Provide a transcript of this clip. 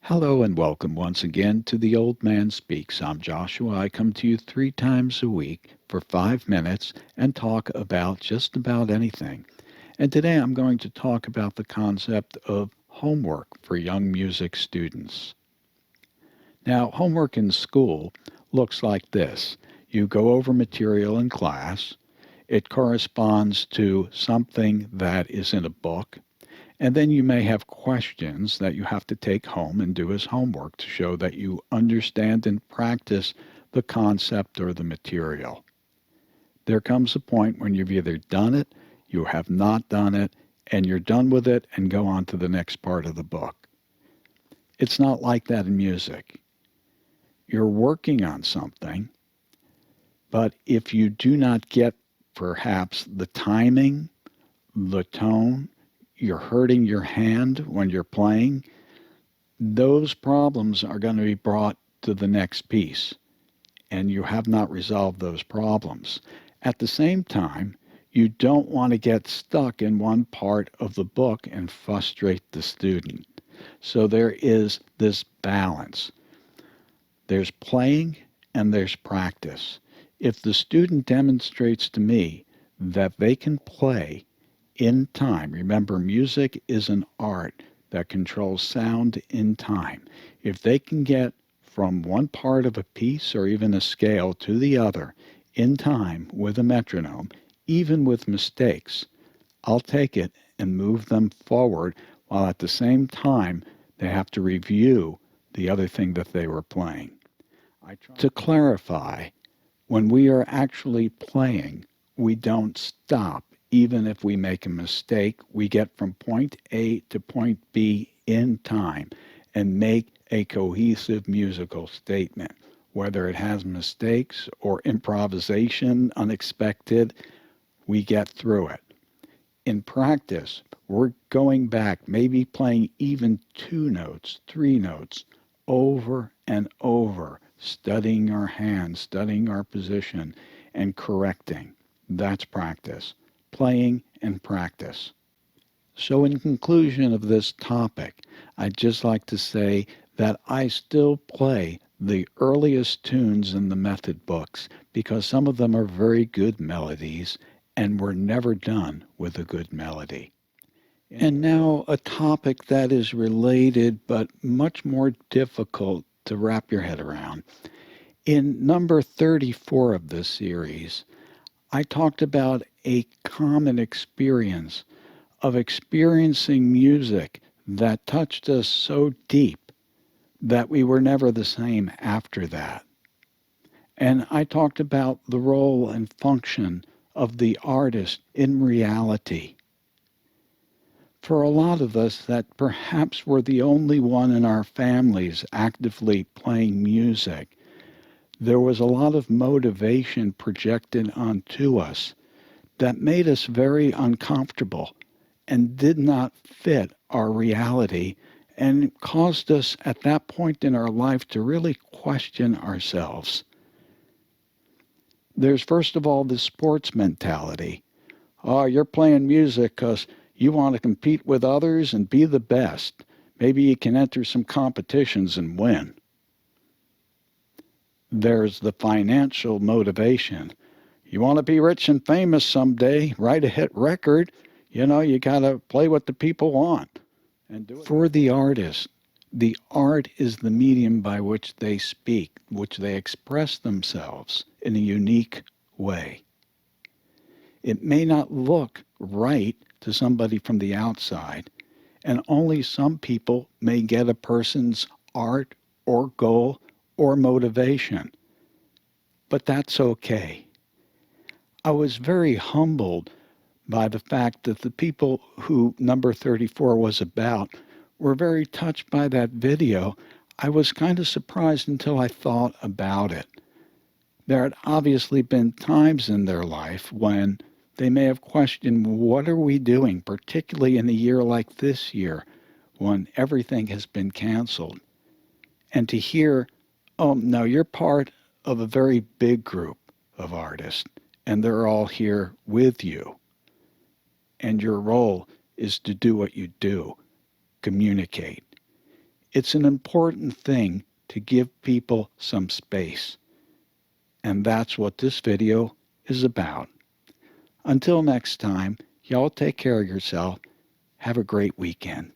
Hello and welcome once again to The Old Man Speaks. I'm Joshua. I come to you 3 times a week for 5 minutes and talk about just about anything. And today I'm going to talk about the concept of homework for young music students. Now, homework in school looks like this. You go over material in class. It corresponds to something that is in a book. And then you may have questions that you have to take home and do as homework to show that you understand and practice the concept or the material. There comes a point when you've either done it, you have not done it, and you're done with it and go on to the next part of the book. It's not like that in music. You're working on something, but if you do not get perhaps the timing, the tone, you're hurting your hand when you're playing, those problems are going to be brought to the next piece, and you have not resolved those problems. At the same time, you don't want to get stuck in one part of the book and frustrate the student. So there is this balance. There's playing and there's practice. If the student demonstrates to me that they can play in time. Remember, music is an art that controls sound in time. If they can get from one part of a piece or even a scale to the other in time with a metronome, even with mistakes, I'll take it and move them forward while at the same time they have to review the other thing that they were playing. To clarify, when we are actually playing, we don't stop. Even if we make a mistake, we get from point A to point B in time and make a cohesive musical statement. Whether it has mistakes or improvisation, unexpected, we get through it. In practice, we're going back, maybe playing even 2 notes, 3 notes, over and over, studying our hands, studying our position, and correcting. That's practice. Playing and practice. So in conclusion of this topic, I'd just like to say that I still play the earliest tunes in the method books because some of them are very good melodies and we're never done with a good melody. And now a topic that is related but much more difficult to wrap your head around. In number 34 of this series, I talked about a common experience of experiencing music that touched us so deep that we were never the same after that. And I talked about the role and function of the artist in reality. For a lot of us that perhaps we're the only one in our families actively playing music, there was a lot of motivation projected onto us that made us very uncomfortable and did not fit our reality and caused us at that point in our life to really question ourselves. There's first of all the sports mentality. Oh, you're playing music because you want to compete with others and be the best. Maybe you can enter some competitions and win. There's the financial motivation. You want to be rich and famous someday, write a hit record, you got to play what the people want and do it. For the artist, the art is the medium by which they speak, which they express themselves in a unique way. It may not look right to somebody from the outside, and only some people may get a person's art or goal or motivation. But that's okay. I was very humbled by the fact that the people who number 34 was about were very touched by that video. I was kind of surprised until I thought about it. There had obviously been times in their life when they may have questioned, what are we doing, particularly in a year like this year when everything has been canceled? And to hear, oh, no, you're part of a very big group of artists, and they're all here with you. And your role is to do what you do, communicate. It's an important thing to give people some space. And that's what this video is about. Until next time, y'all take care of yourself. Have a great weekend.